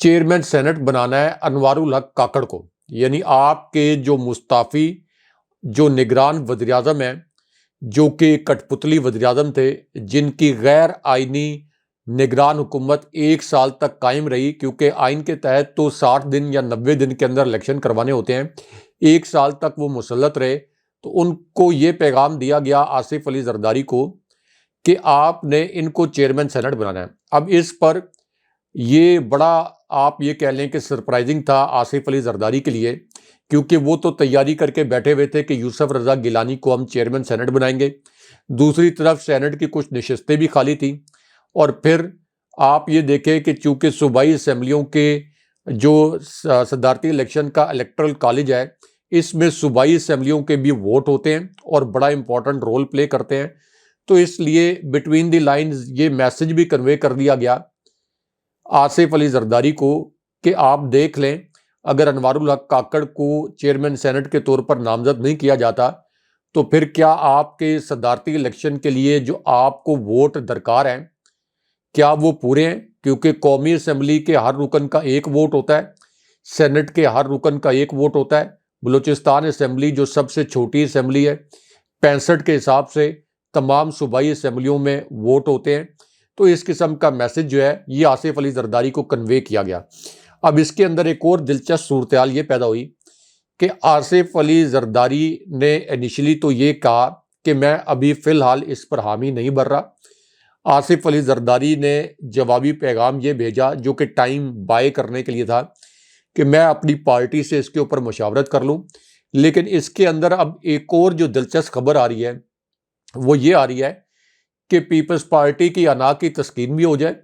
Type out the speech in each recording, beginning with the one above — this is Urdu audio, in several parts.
چیئرمین سینٹ بنانا ہے انوار الحق کاکڑ کو، یعنی آپ کے جو مستعفی جو نگران وزیر اعظم ہیں، جو کہ کٹ پتلی وزیر اعظم تھے، جن کی غیر آئینی نگران حکومت 1 سال تک قائم رہی، کیونکہ آئین کے تحت تو 60 دن یا 90 دن کے اندر الیکشن کروانے ہوتے ہیں، 1 سال تک وہ مسلط رہے، تو ان کو یہ پیغام دیا گیا آصف علی زرداری کو کہ آپ نے ان کو چیئرمین سینٹ بنانا ہے۔ اب اس پر یہ بڑا آپ یہ کہہ لیں کہ سرپرائزنگ تھا آصف علی زرداری کے لیے، کیونکہ وہ تو تیاری کر کے بیٹھے ہوئے تھے کہ یوسف رضا گیلانی کو ہم چیئرمین سینٹ بنائیں گے، دوسری طرف سینٹ کی کچھ نشستیں بھی خالی تھیں، اور پھر آپ یہ دیکھیں کہ چونکہ صوبائی اسمبلیوں کے جو صدارتی الیکشن کا الیکٹرل کالج ہے، اس میں صوبائی اسمبلیوں کے بھی ووٹ ہوتے ہیں اور بڑا امپورٹنٹ رول پلے کرتے ہیں، تو اس لیے بٹوین دی لائنز یہ میسج بھی کنوے کر دیا گیا آصف علی زرداری کو کہ آپ دیکھ لیں، اگر انوار الحق کاکڑ کو چیئرمین سینٹ کے طور پر نامزد نہیں کیا جاتا تو پھر کیا آپ کے صدارتی الیکشن کے لیے جو آپ کو ووٹ درکار ہیں کیا وہ پورے ہیں؟ کیونکہ قومی اسمبلی کے ہر رکن کا 1 ووٹ ہوتا ہے، سینٹ کے ہر رکن کا 1 ووٹ ہوتا ہے، بلوچستان اسمبلی جو سب سے چھوٹی اسمبلی ہے 65 کے حساب سے تمام صوبائی اسمبلیوں میں ووٹ ہوتے ہیں، تو اس قسم کا میسج جو ہے یہ آصف علی زرداری کو کنوے کیا گیا۔ اب اس کے اندر ایک اور دلچسپ صورتحال یہ پیدا ہوئی کہ آصف علی زرداری نے انیشلی تو یہ کہا کہ میں ابھی فی الحال اس پر حامی نہیں بن رہا۔ آصف علی زرداری نے جوابی پیغام یہ بھیجا جو کہ ٹائم بائی کرنے کے لیے تھا کہ میں اپنی پارٹی سے اس کے اوپر مشاورت کر لوں، لیکن اس کے اندر اب ایک اور جو دلچسپ خبر آ رہی ہے وہ یہ آ رہی ہے کہ پیپلز پارٹی کی انا کی تسکین بھی ہو جائے۔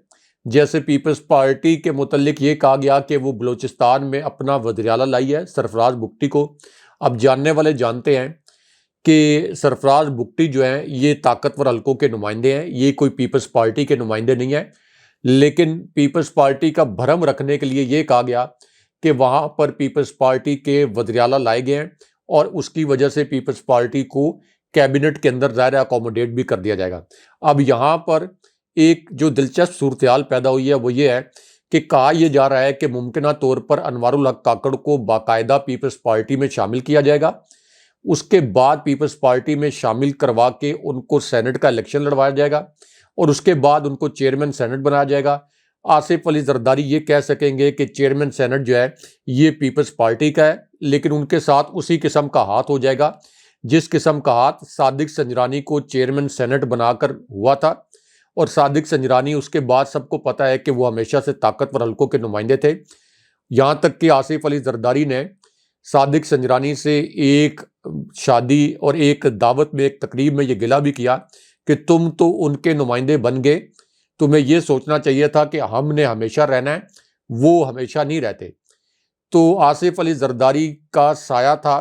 جیسے پیپلز پارٹی کے متعلق یہ کہا گیا کہ وہ بلوچستان میں اپنا وزیر اعلیٰ لائی ہے سرفراز بگٹی کو۔ اب جاننے والے جانتے ہیں کہ سرفراز بگٹی جو ہیں یہ طاقتور حلقوں کے نمائندے ہیں، یہ کوئی پیپلز پارٹی کے نمائندے نہیں ہیں، لیکن پیپلز پارٹی کا بھرم رکھنے کے لیے یہ کہا گیا کہ وہاں پر پیپلز پارٹی کے وزیر اعلیٰ لائے گئے ہیں اور اس کی وجہ سے پیپلز پارٹی کو کیبنٹ کے اندر ظاہر اکوموڈیٹ بھی کر دیا جائے گا۔ اب یہاں پر ایک جو دلچسپ صورتحال پیدا ہوئی ہے وہ یہ ہے کہ کہا یہ جا رہا ہے کہ ممکنہ طور پر انوار الحق کاکڑ کو باقاعدہ پیپلز پارٹی میں شامل کیا جائے گا، اس کے بعد پیپلز پارٹی میں شامل کروا کے ان کو سینٹ کا الیکشن لڑوایا جائے گا اور اس کے بعد ان کو چیئرمین سینٹ بنایا جائے گا۔ آصف علی زرداری یہ کہہ سکیں گے کہ چیئرمین سینٹ جو ہے یہ پیپلز پارٹی کا ہے، لیکن ان کے ساتھ اسی قسم کا ہاتھ ہو جائے گا جس قسم کا ہاتھ صادق سنجرانی کو چیئرمین سینٹ بنا کر ہوا تھا، اور صادق سنجرانی اس کے بعد سب کو پتہ ہے کہ وہ ہمیشہ سے طاقتور حلقوں کے نمائندے تھے، یہاں تک کہ آصف علی زرداری نے صادق سنجرانی سے ایک شادی اور ایک دعوت میں ایک تقریب میں یہ گلہ بھی کیا کہ تم تو ان کے نمائندے بن گئے، تمہیں یہ سوچنا چاہیے تھا کہ ہم نے ہمیشہ رہنا ہے، وہ ہمیشہ نہیں رہتے۔ تو آصف علی زرداری کا سایہ تھا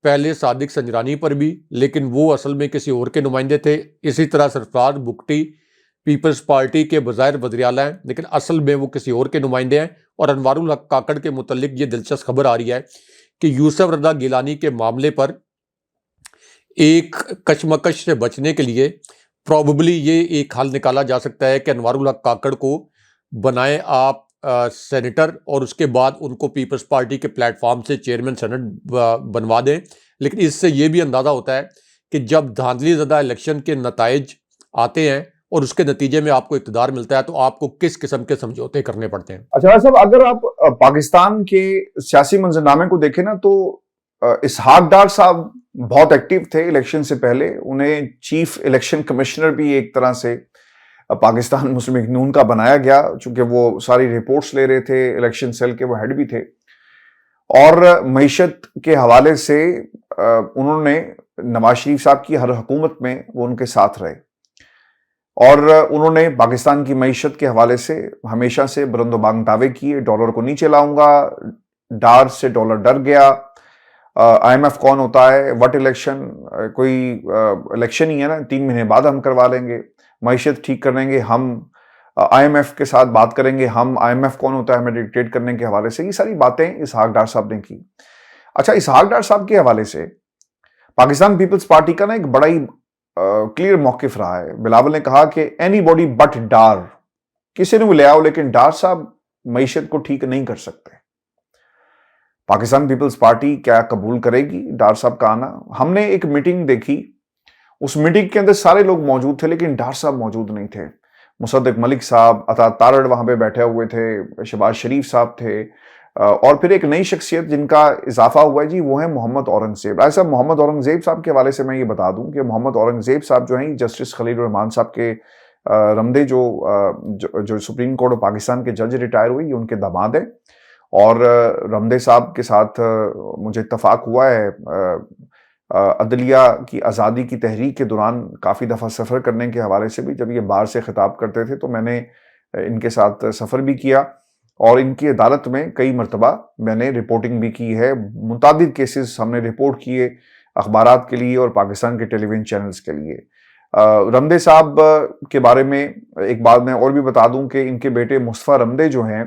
پہلے صادق سنجرانی پر بھی، لیکن وہ اصل میں کسی اور کے نمائندے تھے۔ اسی طرح سرفراز بگٹی پیپلز پارٹی کے بظاہر وزیر اعلیٰ ہیں لیکن اصل میں وہ کسی اور کے نمائندے ہیں۔ اور انوار الحق کاکڑ کے متعلق یہ دلچسپ خبر آ رہی ہے کہ یوسف رضا گیلانی کے معاملے پر ایک کشمکش سے بچنے کے لیے پروبیبلی یہ ایک حل نکالا جا سکتا ہے کہ انوار الحق کاکڑ کو بنائیں آپ سینیٹر اور اس کے بعد ان کو پیپلز پارٹی کے پلیٹ فارم سے چیئرمین سینٹ بنوا دیں، لیکن اس سے یہ بھی اندازہ ہوتا ہے کہ جب دھاندلی زدہ الیکشن کے نتائج آتے ہیں اور اس کے نتیجے میں آپ کو اقتدار ملتا ہے تو آپ کو کس قسم کے سمجھوتے کرنے پڑتے ہیں۔ اچھا صاحب، اگر آپ پاکستان کے سیاسی منظرنامے کو دیکھیں نا تو اسحاق ڈار صاحب بہت ایکٹیو تھے الیکشن سے پہلے، انہیں چیف الیکشن کمشنر بھی ایک طرح سے پاکستان مسلم لیگ نون کا بنایا گیا، چونکہ وہ ساری رپورٹس لے رہے تھے، الیکشن سیل کے وہ ہیڈ بھی تھے، اور معیشت کے حوالے سے انہوں نے نواز شریف صاحب کی ہر حکومت میں وہ ان کے ساتھ رہے، اور انہوں نے پاکستان کی معیشت کے حوالے سے ہمیشہ سے بلند و بانگ دعوے کیے، ڈالر کو نیچے لاؤں گا، ڈار سے ڈالر ڈر گیا، آئی ایم ایف کون ہوتا ہے، وٹ الیکشن، کوئی الیکشن ہی ہے نا، 3 مہینے بعد ہم کروا لیں گے، معیشت ٹھیک کر لیں گے ہم، آئی ایم ایف کے ساتھ بات کریں گے ہم، آئی ایم ایف کون ہوتا ہے ہمیں ڈکٹیٹ کرنے کے حوالے سے، یہ ساری باتیں اسحاق ڈار صاحب نے کی۔ اچھا، اسحاق ڈار صاحب کے حوالے سے پاکستان پیپلز پارٹی کا نا ایک بڑا ہی کلیئر موقف رہا ہے۔ بلاول نے کہا کہ اینی باڈی بٹ ڈار، کسی نے بھی لے آؤ لیکن ڈار صاحب معیشت کو ٹھیک نہیں کر سکتے. پاکستان پیپلز پارٹی کیا قبول کرے گی ڈار صاحب کا آنا؟ ہم نے ایک میٹنگ دیکھی, اس میٹنگ کے اندر سارے لوگ موجود تھے لیکن ڈار صاحب موجود نہیں تھے. مصدق ملک صاحب, عطا تارڑ وہاں پہ بیٹھے ہوئے تھے, شہباز شریف صاحب تھے, اور پھر ایک نئی شخصیت جن کا اضافہ ہوا ہے جی, وہ ہے محمد اورنگزیب. ایسا محمد اورنگزیب صاحب کے حوالے سے میں یہ بتا دوں کہ محمد اورنگزیب صاحب جو ہیں جسٹس خلیل الرحمان صاحب کے رمدے جو سپریم کورٹ آف پاکستان کے جج ریٹائر ہوئے, یہ ان کے داماد ہیں. اور رمدے صاحب کے ساتھ مجھے اتفاق ہوا ہے عدلیہ کی آزادی کی تحریک کے دوران کافی دفعہ سفر کرنے کے حوالے سے بھی. جب یہ بار سے خطاب کرتے تھے تو میں نے ان کے ساتھ سفر بھی کیا, اور ان کی عدالت میں کئی مرتبہ میں نے رپورٹنگ بھی کی ہے. متعدد کیسز ہم نے رپورٹ کیے اخبارات کے لیے اور پاکستان کے ٹیلی ویژن چینلز کے لیے. رمدے صاحب کے بارے میں ایک بات میں اور بھی بتا دوں کہ ان کے بیٹے مصطفیٰ رمدے جو ہیں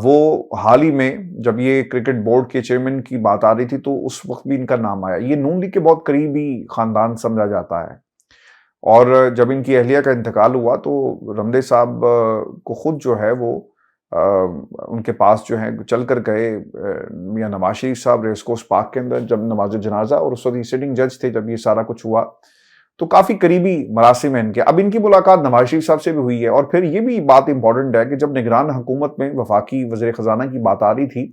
وہ حال ہی میں جب یہ کرکٹ بورڈ کے چیئرمین کی بات آ رہی تھی تو اس وقت بھی ان کا نام آیا. یہ نون لیگ کے بہت قریبی خاندان سمجھا جاتا ہے, اور جب ان کی اہلیہ کا انتقال ہوا تو رمدے صاحب کو خود جو ہے وہ ان کے پاس جو ہے چل کر گئے میاں نواز شریف صاحب ریس کورس پارک کے اندر جب نماز جنازہ, اور اس وقت یہ سٹنگ جج تھے جب یہ سارا کچھ ہوا, تو کافی قریبی مراسم ہیں ان کے. اب ان کی ملاقات نواز شریف صاحب سے بھی ہوئی ہے. اور پھر یہ بھی بات امپورٹنٹ ہے کہ جب نگران حکومت میں وفاقی وزیر خزانہ کی بات آ رہی تھی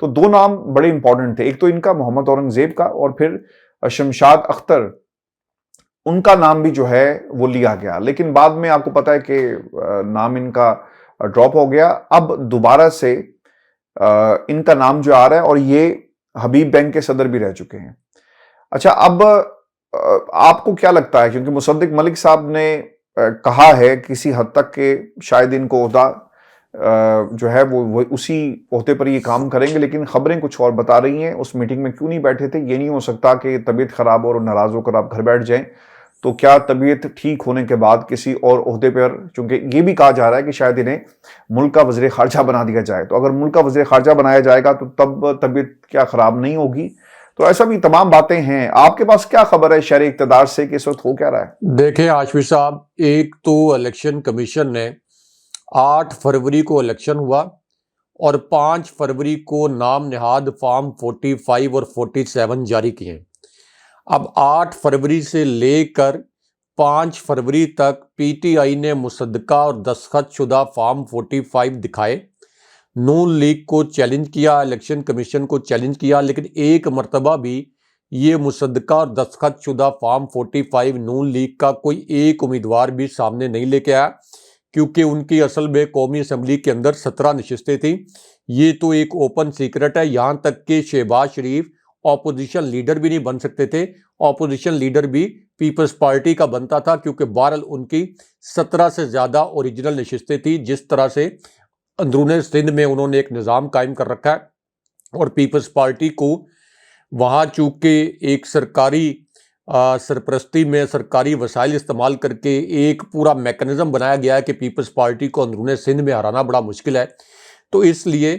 تو دو نام بڑے امپورٹنٹ تھے, ایک تو ان کا محمد اورنگزیب کا, اور پھر شمشاد اختر, ان کا نام بھی جو ہے وہ لیا گیا. لیکن بعد میں آپ کو پتا ہے کہ نام ان کا ڈراپ ہو گیا. اب دوبارہ سے ان کا نام جو آ رہا ہے, اور یہ حبیب بینک کے صدر بھی رہ چکے ہیں. اچھا, اب آپ کو کیا لگتا ہے, کیونکہ مصدق ملک صاحب نے کہا ہے کسی حد تک کہ شاید ان کو عہدہ جو ہے وہ اسی عہدے پر یہ کام کریں گے, لیکن خبریں کچھ اور بتا رہی ہیں اس میٹنگ میں کیوں نہیں بیٹھے تھے. یہ نہیں ہو سکتا کہ طبیعت خراب اور ناراض ہو کر آپ گھر بیٹھ جائیں, تو کیا طبیعت ٹھیک ہونے کے بعد کسی اور عہدے پر, چونکہ یہ بھی کہا جا رہا ہے کہ شاید انہیں ملک کا وزیر خارجہ بنا دیا جائے, تو اگر ملک کا وزیر خارجہ بنایا جائے گا تو تب طبیعت کیا خراب نہیں ہوگی. تو ایسا بھی تمام باتیں ہیں. آپ کے پاس کیا خبر ہے شہر اقتدار سے کہ اس وقت ہو کیا رہا ہے؟ دیکھیں ہاشمی صاحب, ایک تو الیکشن کمیشن نے 8 فروری کو الیکشن ہوا اور 5 فروری کو نام نہاد فارم 45 اور 47 جاری کیے. اب 8 فروری سے لے کر 5 فروری تک پی ٹی آئی نے مصدقہ اور دستخط شدہ فارم 45 دکھائے, نون لیگ کو چیلنج کیا, الیکشن کمیشن کو چیلنج کیا, لیکن ایک مرتبہ بھی یہ مصدقہ اور دستخط شدہ فارم 45 نون لیگ کا کوئی ایک امیدوار بھی سامنے نہیں لے کے آیا, کیونکہ ان کی اصل میں قومی اسمبلی کے اندر 17 نشستیں تھیں. یہ تو ایک اوپن سیکرٹ ہے, یہاں تک کہ شہباز شریف اپوزیشن لیڈر بھی نہیں بن سکتے تھے. اپوزیشن لیڈر بھی پیپلز پارٹی کا بنتا تھا, کیونکہ بہرحال ان کی 17 سے زیادہ اوریجنل نشستیں تھیں. جس طرح سے اندرون سندھ میں انہوں نے ایک نظام قائم کر رکھا ہے, اور پیپلز پارٹی کو وہاں چونکہ ایک سرکاری سرپرستی میں سرکاری وسائل استعمال کر کے ایک پورا میکنزم بنایا گیا ہے کہ پیپلز پارٹی کو اندرون سندھ میں ہرانا بڑا مشکل ہے, تو اس لیے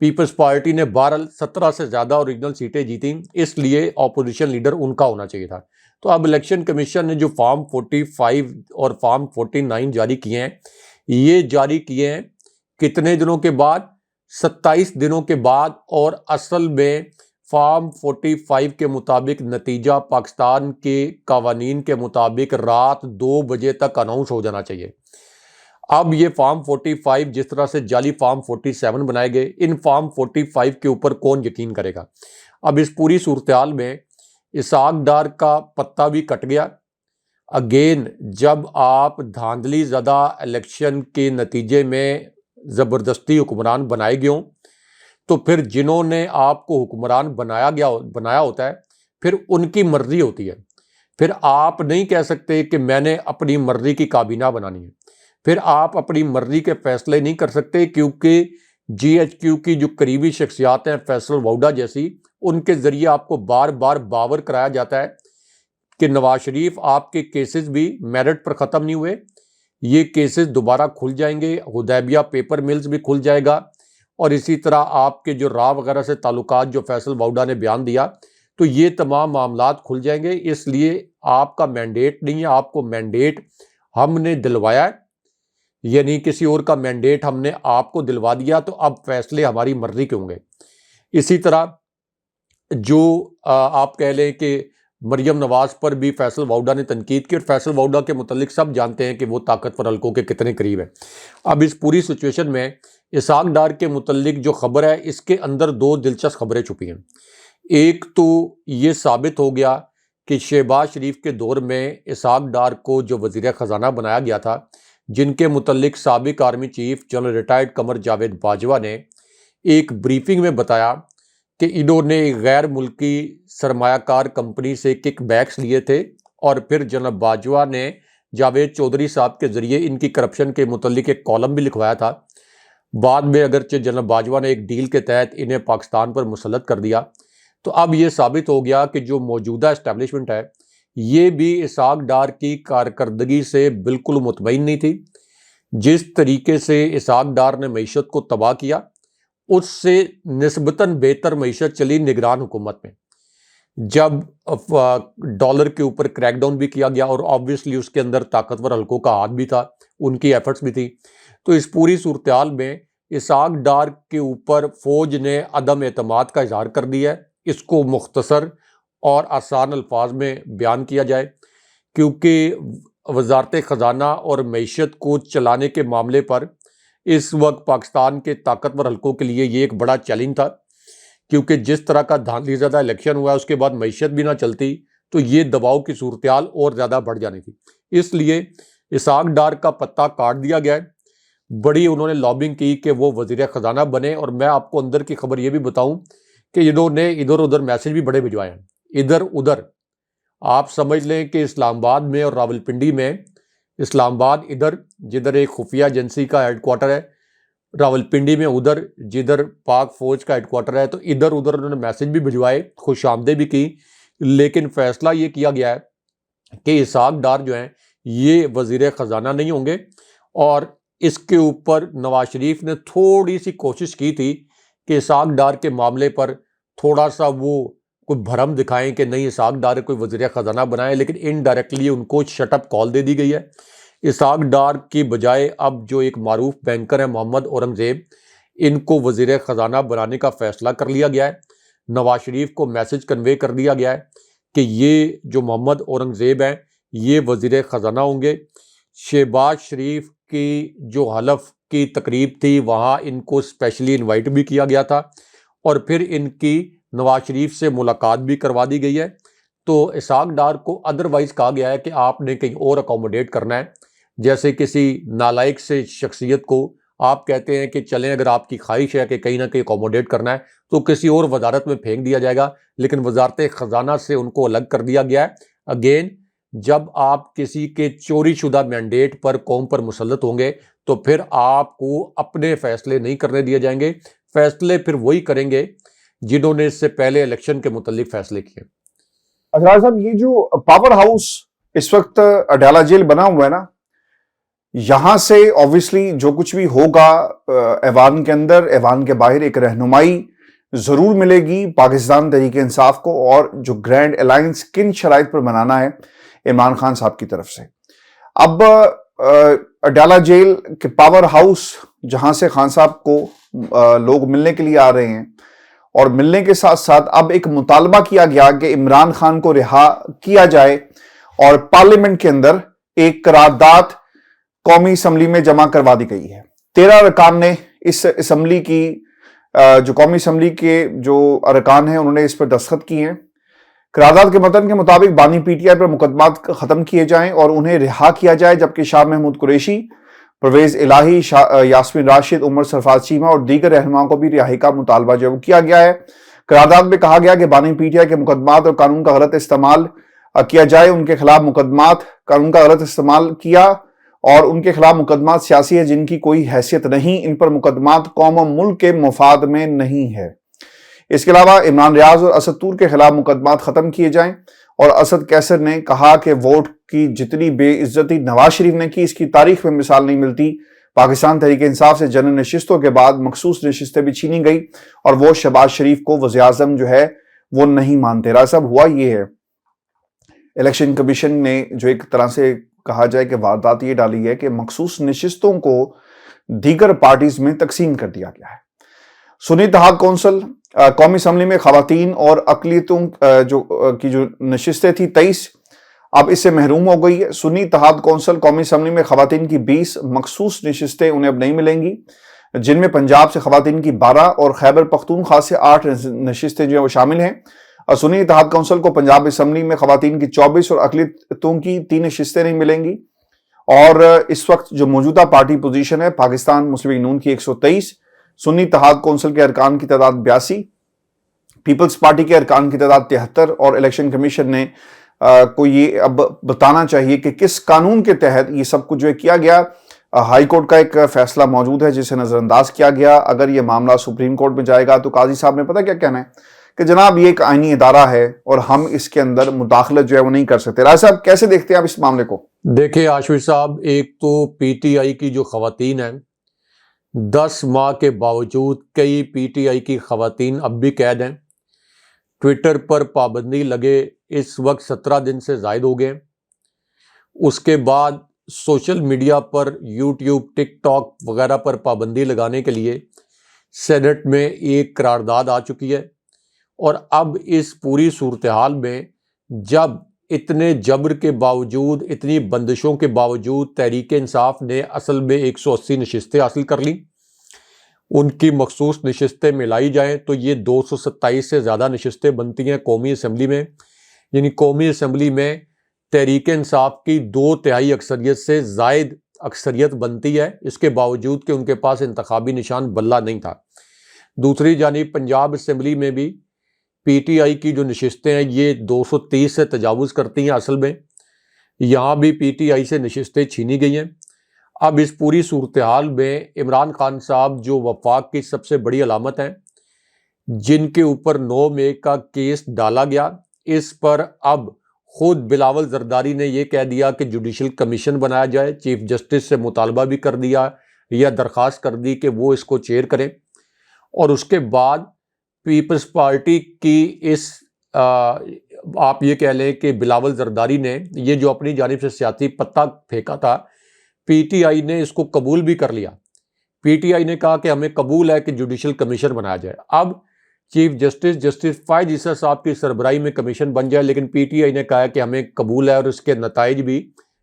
پیپلز پارٹی نے بہرحال 17 سے زیادہ اوریجنل سیٹیں جیتیں, اس لیے اپوزیشن لیڈر ان کا ہونا چاہیے تھا. تو اب الیکشن کمیشن نے جو فارم 45 اور فارم 49 جاری کیے ہیں, یہ جاری کیے ہیں کتنے دنوں کے بعد؟ 27 دنوں کے بعد. اور اصل میں فارم 45 کے مطابق نتیجہ پاکستان کے قوانین کے مطابق رات 2 بجے تک اناؤنس ہو جانا چاہیے. اب یہ فارم 45 جس طرح سے جعلی فارم 47 بنائے گئے, ان فارم 45 کے اوپر کون یقین کرے گا؟ اب اس پوری صورتحال میں اسحاق ڈار کا پتہ بھی کٹ گیا. اگین جب آپ دھاندلی زدہ الیکشن کے نتیجے میں زبردستی حکمران بنائے گئے ہوں, تو پھر جنہوں نے آپ کو حکمران بنایا ہوتا ہے پھر ان کی مرضی ہوتی ہے. پھر آپ نہیں کہہ سکتے کہ میں نے اپنی مرضی کی کابینہ بنانی ہے, پھر آپ اپنی مرضی کے فیصلے نہیں کر سکتے, کیونکہ جی ایچ کیو کی جو قریبی شخصیات ہیں فیصل ووڈا جیسی, ان کے ذریعے آپ کو بار بار باور کرایا جاتا ہے کہ نواز شریف آپ کے کیسز بھی میرٹ پر ختم نہیں ہوئے, یہ کیسز دوبارہ کھل جائیں گے, حدیبیہ پیپر ملز بھی کھل جائے گا, اور اسی طرح آپ کے جو را وغیرہ سے تعلقات جو فیصل ووڈا نے بیان دیا, تو یہ تمام معاملات کھل جائیں گے. اس لیے آپ کا مینڈیٹ نہیں ہے, آپ کو مینڈیٹ ہم نے دلوایا ہے. یعنی کسی اور کا مینڈیٹ ہم نے آپ کو دلوا دیا تو اب فیصلے ہماری مرضی کے ہوں گے۔ اسی طرح جو آپ کہہ لیں کہ مریم نواز پر بھی فیصل واؤڈا نے تنقید کی، اور فیصل واؤڈا کے متعلق سب جانتے ہیں کہ وہ طاقتور حلقوں کے کتنے قریب ہیں۔ اب اس پوری سچویشن میں اسحاق ڈار کے متعلق جو خبر ہے، اس کے اندر دو دلچسپ خبریں چھپی ہیں۔ ایک تو یہ ثابت ہو گیا کہ شہباز شریف کے دور میں اسحاق ڈار کو جو وزیر خزانہ بنایا گیا تھا، جن کے متعلق سابق army chief general retired Qamar Javed Bajwa نے ایک بریفنگ میں بتایا کہ انہوں نے غیر ملکی سرمایہ کار کمپنی سے کک بیکس لیے تھے، اور پھر جنرل باجوہ نے جاوید چودھری صاحب کے ذریعے ان کی کرپشن کے متعلق ایک کالم بھی لکھوایا تھا۔ بعد میں اگرچہ جنرل باجوہ نے ایک ڈیل کے تحت انہیں پاکستان پر مسلط کر دیا، تو اب یہ ثابت ہو گیا کہ جو موجودہ اسٹیبلشمنٹ ہے یہ بھی اسحاق ڈار کی کارکردگی سے بالکل مطمئن نہیں تھی۔ جس طریقے سے اسحاق ڈار نے معیشت کو تباہ کیا، اس سے نسبتاً بہتر معیشت چلی نگران حکومت میں، جب ڈالر کے اوپر کریک ڈاؤن بھی کیا گیا، اور آبویسلی اس کے اندر طاقتور حلقوں کا ہاتھ بھی تھا، ان کی ایفرٹس بھی تھی۔ تو اس پوری صورتحال میں اسحاق ڈار کے اوپر فوج نے عدم اعتماد کا اظہار کر دیا ہے۔ اس کو مختصر اور آسان الفاظ میں بیان کیا جائے، کیونکہ وزارت خزانہ اور معیشت کو چلانے کے معاملے پر اس وقت پاکستان کے طاقتور حلقوں کے لیے یہ ایک بڑا چیلنج تھا، کیونکہ جس طرح کا دھاندلی زدہ الیکشن ہوا ہے، اس کے بعد معیشت بھی نہ چلتی تو یہ دباؤ کی صورتحال اور زیادہ بڑھ جانی تھی۔ اس لیے اسحاق ڈار کا پتہ کاٹ دیا گیا ہے۔ بڑی انہوں نے لابنگ کی کہ وہ وزیر خزانہ بنے، اور میں آپ کو اندر کی خبر یہ بھی بتاؤں کہ انہوں نے ادھر ادھر میسج بھی بڑے بھجوائے ہیں، ادھر ادھر۔ آپ سمجھ لیں کہ اسلام آباد میں اور راولپنڈی میں، اسلام آباد ادھر جدھر ایک خفیہ ایجنسی کا ہیڈ کوارٹر ہے، راولپنڈی میں ادھر جدھر پاک فوج کا ہیڈ کوارٹر ہے، تو ادھر ادھر انہوں نے میسج بھی بھجوائے، خوش آمدید بھی کی، لیکن فیصلہ یہ کیا گیا ہے کہ اسحاق ڈار جو ہیں یہ وزیر خزانہ نہیں ہوں گے۔ اور اس کے اوپر نواز شریف نے تھوڑی سی کوشش کی تھی کہ اسحاق ڈار کے معاملے پر تھوڑا سا وہ کوئی بھرم دکھائیں کہ نہیں اسحاق ڈار کوئی وزیر خزانہ بنائے، لیکن انڈائریکٹلی ان کو شٹ اپ کال دے دی گئی ہے۔ اسحاق ڈار کی بجائے اب جو ایک معروف بینکر ہیں محمد اورنگزیب، ان کو وزیر خزانہ بنانے کا فیصلہ کر لیا گیا ہے۔ نواز شریف کو میسج کنوے کر دیا گیا ہے کہ یہ جو محمد اورنگزیب ہیں یہ وزیر خزانہ ہوں گے۔ شہباز شریف کی جو حلف کی تقریب تھی وہاں ان کو اسپیشلی انوائٹ بھی کیا گیا تھا، اور پھر ان کی نواز شریف سے ملاقات بھی کروا دی گئی ہے۔ تو اسحاق ڈار کو ادروائز کہا گیا ہے کہ آپ نے کہیں اور اکوموڈیٹ کرنا ہے، جیسے کسی نالائق سے شخصیت کو آپ کہتے ہیں کہ چلیں اگر آپ کی خواہش ہے کہ کہیں نہ کہیں اکوموڈیٹ کرنا ہے تو کسی اور وزارت میں پھینک دیا جائے گا، لیکن وزارت خزانہ سے ان کو الگ کر دیا گیا ہے۔ اگین، جب آپ کسی کے چوری شدہ مینڈیٹ پر قوم پر مسلط ہوں گے تو پھر آپ کو اپنے فیصلے نہیں کرنے دیے جائیں گے، فیصلے پھر وہی کریں گے جنہوں نے اس سے پہلے الیکشن کے متعلق فیصلے کیے۔ اسرار صاحب، یہ جو پاور ہاؤس اس وقت اڈیالہ جیل بنا ہوا ہے نا، یہاں سے obviously جو کچھ بھی ہوگا ایوان کے اندر، ایوان کے باہر ایک رہنمائی ضرور ملے گی پاکستان تحریک انصاف کو، اور جو گرینڈ الائنس کن شرائط پر بنانا ہے عمران خان صاحب کی طرف سے۔ اب اڈیالہ جیل کے پاور ہاؤس جہاں سے خان صاحب کو لوگ ملنے کے لیے آ رہے ہیں، اور ملنے کے ساتھ ساتھ اب ایک مطالبہ کیا گیا کہ عمران خان کو رہا کیا جائے، اور پارلیمنٹ کے اندر ایک قرارداد قومی اسمبلی میں جمع کروا دی گئی ہے۔ 13 ارکان نے اس اسمبلی کی جو قومی اسمبلی کے جو ارکان ہیں انہوں نے اس پر دستخط کیے ہیں۔ قرارداد کے متن کے مطابق بانی پی ٹی آئی پر مقدمات ختم کیے جائیں اور انہیں رہا کیا جائے، جبکہ شاہ محمود قریشی، پرویز الہی، یاسمین راشد، عمر سرفراز چیمہ اور دیگر رہنماؤں کو بھی رہائی کا مطالبہ جو کیا گیا ہے۔ قرارداد میں کہا گیا کہ بانی پی ٹی آئی کے مقدمات اور قانون کا غلط استعمال کیا جائے، ان کے خلاف مقدمات قانون کا غلط استعمال کیا اور ان کے خلاف مقدمات سیاسی ہیں جن کی کوئی حیثیت نہیں، ان پر مقدمات قوم و ملک کے مفاد میں نہیں ہے۔ اس کے علاوہ عمران ریاض اور اسد طور کے خلاف مقدمات ختم کیے جائیں، اور اسد کیسر نے کہا کہ ووٹ کی جتنی بے عزتی نواز شریف نے کی اس کی تاریخ میں مثال نہیں ملتی۔ پاکستان تحریک انصاف سے جنرل نشستوں کے بعد مخصوص نشستیں بھی چھینی گئی، اور وہ شہباز شریف کو وزیر اعظم جو ہے وہ نہیں مانتے۔ راہ صاحب، ہوا یہ ہے الیکشن کمیشن نے جو ایک طرح سے کہا جائے کہ واردات یہ ڈالی ہے کہ مخصوص نشستوں کو دیگر پارٹیز میں تقسیم کر دیا گیا ہے۔ سنی اتحاد کونسل قومی اسمبلی میں خواتین اور اقلیتوں کی جو نشستیں تھی 23 اب اس سے محروم ہو گئی ہے۔ سنی اتحاد کونسل قومی اسمبلی میں خواتین کی 20 مخصوص نشستیں انہیں اب نہیں ملیں گی، جن میں پنجاب سے خواتین کی 12 اور خیبر پختونخوا سے 8 نشستیں جو ہیں وہ شامل ہیں۔ اور سنی اتحاد کونسل کو پنجاب اسمبلی میں خواتین کی 24 اور اقلیتوں کی 3 نشستیں نہیں ملیں گی۔ اور اس وقت جو موجودہ پارٹی پوزیشن ہے پاکستان مسلم لیگ نون کی 123، سنی اتحاد کونسل کے ارکان کی تعداد 82، پیپلز پارٹی کے ارکان کی تعداد 73، اور الیکشن کمیشن نے کو یہ اب بتانا چاہیے کہ کس قانون کے تحت یہ سب کچھ جو ہے کیا گیا۔ ہائی کورٹ کا ایک فیصلہ موجود ہے جسے نظر انداز کیا گیا۔ اگر یہ معاملہ سپریم کورٹ میں جائے گا تو قاضی صاحب نے پتہ کیا کہنا ہے کہ جناب یہ ایک آئینی ادارہ ہے اور ہم اس کے اندر مداخلت جو ہے وہ نہیں کر سکتے۔ راج صاحب کیسے دیکھتے ہیں آپ اس معاملے کو؟ دیکھیں ہاشمی صاحب، ایک تو پی ٹی آئی کی جو خواتین ہیں 10 ماہ کے باوجود کئی پی ٹی آئی کی خواتین اب بھی قید ہیں۔ ٹویٹر پر پابندی لگے اس وقت 17 دن سے زائد ہو گئے۔ اس کے بعد سوشل میڈیا پر یوٹیوب، ٹک ٹاک وغیرہ پر پابندی لگانے کے لیے سینٹ میں ایک قرارداد آ چکی ہے۔ اور اب اس پوری صورتحال میں جب اتنے جبر کے باوجود، اتنی بندشوں کے باوجود تحریک انصاف نے اصل میں 180 نشستیں حاصل کر لیں، ان کی مخصوص نشستیں ملائی جائیں تو یہ 227 سے زیادہ نشستیں بنتی ہیں قومی اسمبلی میں۔ یعنی قومی اسمبلی میں تحریک انصاف کی 2/3 اکثریت سے زائد اکثریت بنتی ہے، اس کے باوجود کہ ان کے پاس انتخابی نشان بلہ نہیں تھا۔ دوسری جانب پنجاب اسمبلی میں بھی پی ٹی آئی کی جو نشستیں ہیں یہ 230 سے تجاوز کرتی ہیں اصل میں، یہاں بھی پی ٹی آئی سے نشستیں چھینی گئی ہیں۔ اب اس پوری صورتحال میں عمران خان صاحب جو وفاق کی سب سے بڑی علامت ہیں، جن کے اوپر 9 مئی کا کیس ڈالا گیا، اس پر اب خود بلاول زرداری نے یہ کہہ دیا کہ جوڈیشل کمیشن بنایا جائے۔ چیف جسٹس سے مطالبہ بھی کر دیا یا درخواست کر دی کہ وہ اس کو چیئر کریں۔ اور اس کے بعد پیپلز پارٹی کی اس آپ یہ کہہ لیں کہ بلاول زرداری نے یہ جو اپنی جانب سے سیاسی پتہ پھینکا تھا، پی ٹی آئی نے اس کو قبول بھی کر لیا۔ پی ٹی آئی نے کہا کہ ہمیں قبول ہے کہ جوڈیشل کمیشن بنایا جائے۔ اب چیف جسٹس فائز عیسیٰ صاحب کی سربراہی میں کمیشن بن جائے، لیکن پی ٹی آئی نے کہا کہ ہمیں قبول ہے اور اس کے نتائج بھی،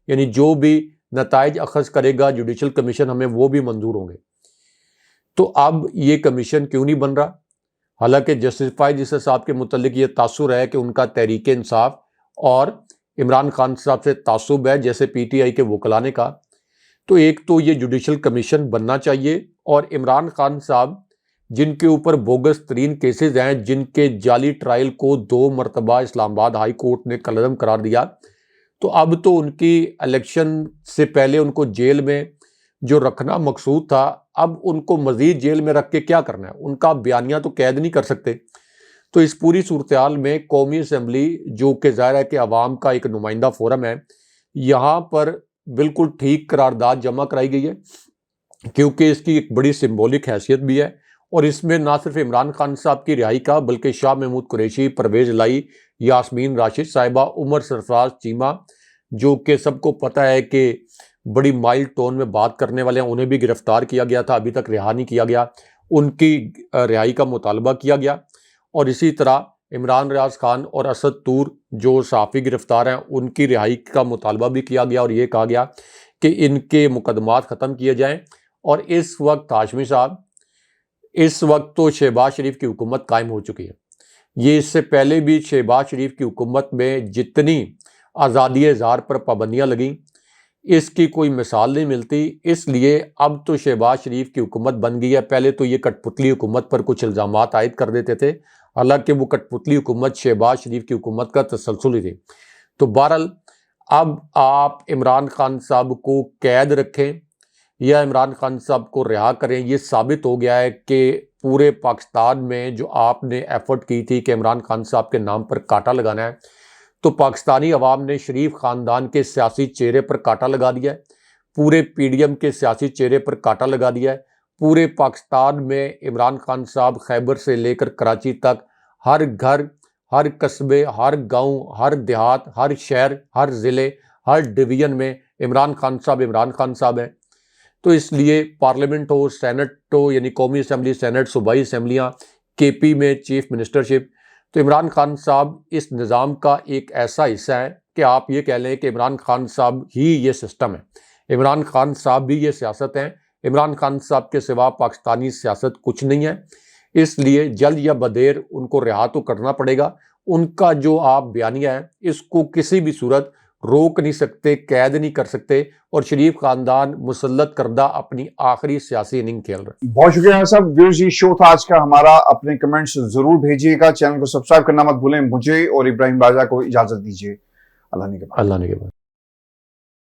یعنی جو بھی نتائج اخذ کرے گا جوڈیشل کمیشن ہمیں وہ بھی منظور ہوں گے۔ تو اب یہ کمیشن کیوں نہیں بن رہا؟ حالانکہ جسٹس فائز عیسیٰ صاحب کے متعلق یہ تاثر ہے کہ ان کا تحریک انصاف اور عمران خان صاحب سے تعصب ہے، جیسے پی ٹی آئی کے وکلاء نے کہا۔ تو ایک تو یہ جوڈیشل کمیشن بننا چاہیے، اور عمران خان صاحب جن کے اوپر بوگس ترین کیسز ہیں، جن کے جعلی ٹرائل کو 2 مرتبہ اسلام آباد ہائی کورٹ نے کالعدم قرار دیا، تو اب تو ان کی الیکشن سے پہلے ان کو جیل میں جو رکھنا مقصود تھا، اب ان کو مزید جیل میں رکھ کے کیا کرنا ہے؟ ان کا بیانیہ تو قید نہیں کر سکتے۔ تو اس پوری صورتحال میں قومی اسمبلی، جو کہ ظاہر ہے کہ عوام کا ایک نمائندہ فورم ہے، یہاں پر بالکل ٹھیک قرارداد جمع کرائی گئی ہے، کیونکہ اس کی ایک بڑی سمبولک حیثیت بھی ہے۔ اور اس میں نہ صرف عمران خان صاحب کی رہائی کا، بلکہ شاہ محمود قریشی، پرویز الہی، یاسمین راشد صاحبہ، عمر سرفراز چیمہ، جو کہ سب کو پتہ ہے کہ بڑی مائلڈ ٹون میں بات کرنے والے ہیں، انہیں بھی گرفتار کیا گیا تھا، ابھی تک رہا نہیں کیا گیا، ان کی رہائی کا مطالبہ کیا گیا۔ اور اسی طرح عمران ریاض خان اور اسد طور جو صحافی گرفتار ہیں، ان کی رہائی کا مطالبہ بھی کیا گیا، اور یہ کہا گیا کہ ان کے مقدمات ختم کیے جائیں۔ اور اس وقت ہاشمی صاحب، اس وقت تو شہباز شریف کی حکومت قائم ہو چکی ہے۔ یہ اس سے پہلے بھی شہباز شریف کی حکومت میں جتنی آزادی اظہار پر پابندیاں لگیں، اس کی کوئی مثال نہیں ملتی۔ اس لیے اب تو شہباز شریف کی حکومت بن گئی ہے۔ پہلے تو یہ کٹ پتلی حکومت پر کچھ الزامات عائد کر دیتے تھے، حالانکہ وہ کٹ پتلی حکومت شہباز شریف کی حکومت کا تسلسل ہی تھی۔ تو بہرحال اب آپ عمران خان صاحب کو قید رکھیں یا عمران خان صاحب کو رہا کریں، یہ ثابت ہو گیا ہے کہ پورے پاکستان میں جو آپ نے ایفرٹ کی تھی کہ عمران خان صاحب کے نام پر کانٹا لگانا ہے، تو پاکستانی عوام نے شریف خاندان کے سیاسی چہرے پر کانٹا لگا دیا ہے، پورے پی ڈی ایم کے سیاسی چہرے پر کانٹا لگا دیا ہے۔ پورے پاکستان میں عمران خان صاحب خیبر سے لے کر کراچی تک ہر گھر، ہر قصبے، ہر گاؤں، ہر دیہات، ہر شہر، ہر ضلع، ہر ڈویژن میں عمران خان صاحب ہیں. تو اس لیے پارلیمنٹ ہو، سینٹ ہو یعنی قومی اسمبلی، سینٹ، صوبائی اسمبلیاں، کے پی میں چیف منسٹرشپ، تو عمران خان صاحب اس نظام کا ایک ایسا حصہ ہے کہ آپ یہ کہہ لیں کہ عمران خان صاحب ہی یہ سسٹم ہے، عمران خان صاحب بھی یہ سیاست ہیں، عمران خان صاحب کے سوا پاکستانی سیاست کچھ نہیں ہے. اس لیے جلد یا بدیر ان کو رہا تو کرنا پڑے گا. ان کا جو آپ بیانیہ ہے اس کو کسی بھی صورت روک نہیں سکتے، قید نہیں کر سکتے، اور شریف خاندان مسلط کردہ اپنی آخری سیاسی اننگ کھیل رہے ہیں. بہت شکریہ صاحب. ویورز یہ شو تھا آج کا ہمارا. اپنے کمنٹس ضرور بھیجیے گا. چینل کو سبسکرائب کرنا مت بھولیں. مجھے اور ابراہیم راجہ کو اجازت دیجیے. اللہ نے کے بعد.